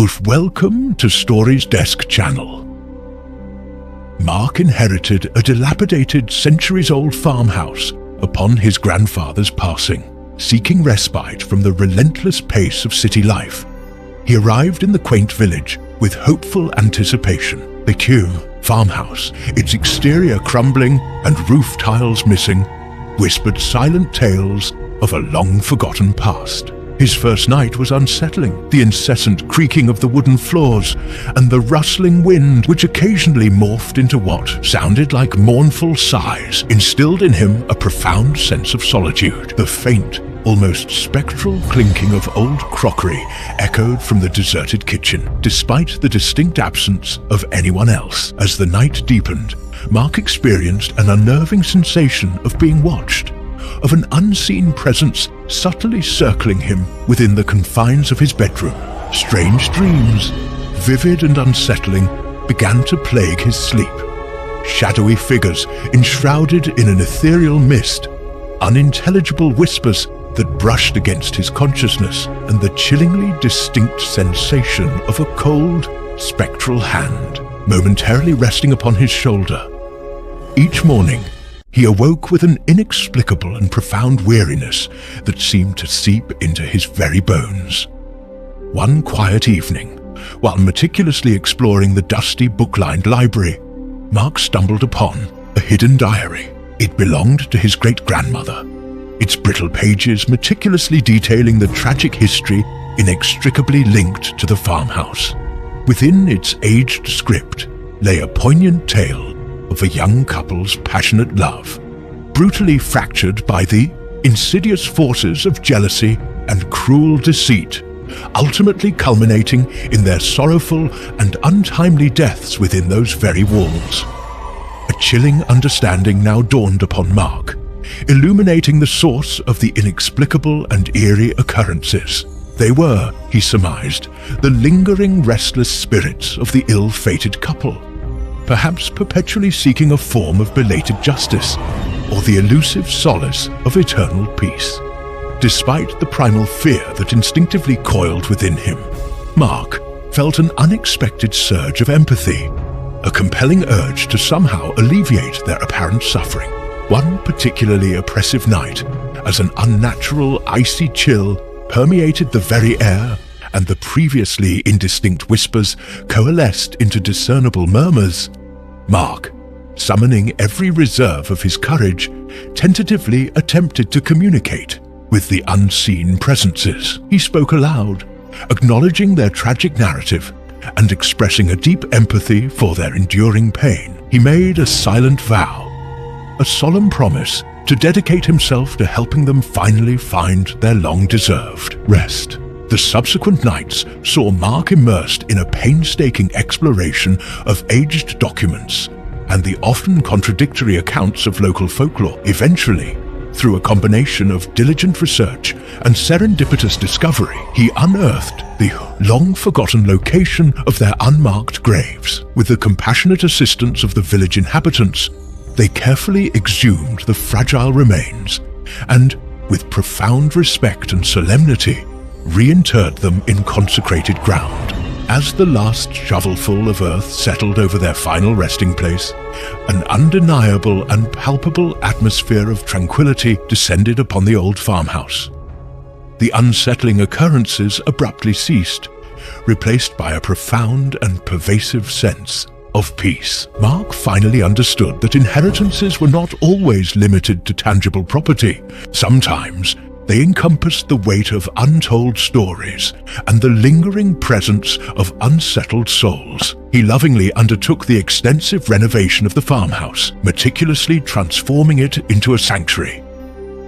both welcome to Stories Desk channel. Mark inherited a dilapidated centuries-old farmhouse upon his grandfather's passing. Seeking respite from the relentless pace of city life, he arrived in the quaint village with hopeful anticipation. The Kew farmhouse, its exterior crumbling and roof tiles missing, whispered silent tales of a long-forgotten past. His first night was unsettling. The incessant creaking of the wooden floors and the rustling wind, which occasionally morphed into what sounded like mournful sighs, instilled in him a profound sense of solitude. The faint, almost spectral clinking of old crockery echoed from the deserted kitchen, despite the distinct absence of anyone else. As the night deepened, Mark experienced an unnerving sensation of being watched, of an unseen presence subtly circling him within the confines of his bedroom. Strange dreams, vivid and unsettling, began to plague his sleep. Shadowy figures enshrouded in an ethereal mist, unintelligible whispers that brushed against his consciousness, and the chillingly distinct sensation of a cold, spectral hand momentarily resting upon his shoulder. Each morning, he awoke with an inexplicable and profound weariness that seemed to seep into his very bones. One quiet evening, while meticulously exploring the dusty book-lined library, Mark stumbled upon a hidden diary. It belonged to his great-grandmother, its brittle pages meticulously detailing the tragic history inextricably linked to the farmhouse. Within its aged script lay a poignant tale of a young couple's passionate love, brutally fractured by the insidious forces of jealousy and cruel deceit, ultimately culminating in their sorrowful and untimely deaths within those very walls. A chilling understanding now dawned upon Mark, illuminating the source of the inexplicable and eerie occurrences. They were, he surmised, the lingering restless spirits of the ill-fated couple, perhaps perpetually seeking a form of belated justice, or the elusive solace of eternal peace. Despite the primal fear that instinctively coiled within him, Mark felt an unexpected surge of empathy, a compelling urge to somehow alleviate their apparent suffering. One particularly oppressive night, as an unnatural, icy chill permeated the very air, and the previously indistinct whispers coalesced into discernible murmurs, Mark, summoning every reserve of his courage, tentatively attempted to communicate with the unseen presences. He spoke aloud, acknowledging their tragic narrative and expressing a deep empathy for their enduring pain. He made a silent vow, a solemn promise to dedicate himself to helping them finally find their long-deserved rest. The subsequent nights saw Mark immersed in a painstaking exploration of aged documents and the often contradictory accounts of local folklore. Eventually, through a combination of diligent research and serendipitous discovery, he unearthed the long-forgotten location of their unmarked graves. With the compassionate assistance of the village inhabitants, they carefully exhumed the fragile remains and, with profound respect and solemnity, reinterred them in consecrated ground. As the last shovelful of earth settled over their final resting place, an undeniable and palpable atmosphere of tranquility descended upon the old farmhouse. The unsettling occurrences abruptly ceased, replaced by a profound and pervasive sense of peace. Mark finally understood that inheritances were not always limited to tangible property. Sometimes they encompassed the weight of untold stories and the lingering presence of unsettled souls. He lovingly undertook the extensive renovation of the farmhouse, meticulously transforming it into a sanctuary,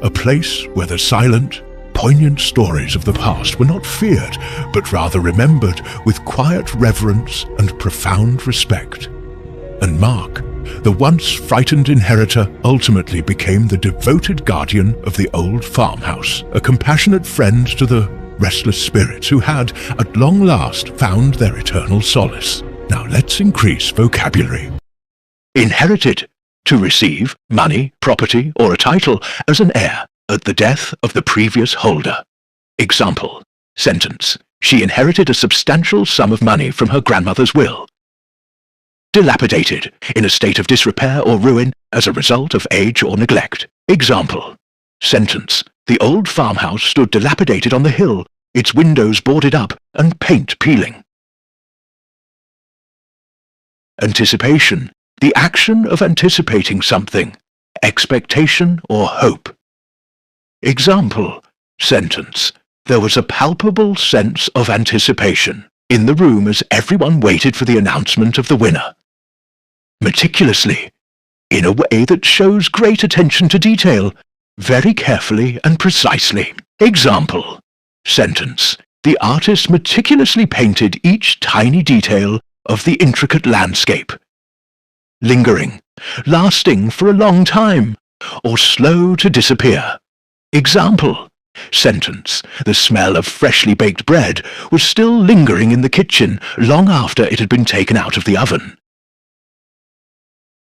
a place where the silent, poignant stories of the past were not feared, but rather remembered with quiet reverence and profound respect. And Mark, the once frightened inheritor, ultimately became the devoted guardian of the old farmhouse, a compassionate friend to the restless spirits who had, at long last, found their eternal solace. Now let's increase vocabulary. Inherited: to receive money, property, or a title as an heir at the death of the previous holder. Example: sentence: She inherited a substantial sum of money from her grandmother's will. Dilapidated, in a state of disrepair or ruin as a result of age or neglect. Example. Sentence. The old farmhouse stood dilapidated on the hill, its windows boarded up and paint peeling. Anticipation. The action of anticipating something. Expectation or hope. Example. Sentence. There was a palpable sense of anticipation in the room as everyone waited for the announcement of the winner. Meticulously, in a way that shows great attention to detail, very carefully and precisely. Example. Sentence. The artist meticulously painted each tiny detail of the intricate landscape. Lingering, lasting for a long time, or slow to disappear. Example. Sentence. The smell of freshly baked bread was still lingering in the kitchen long after it had been taken out of the oven.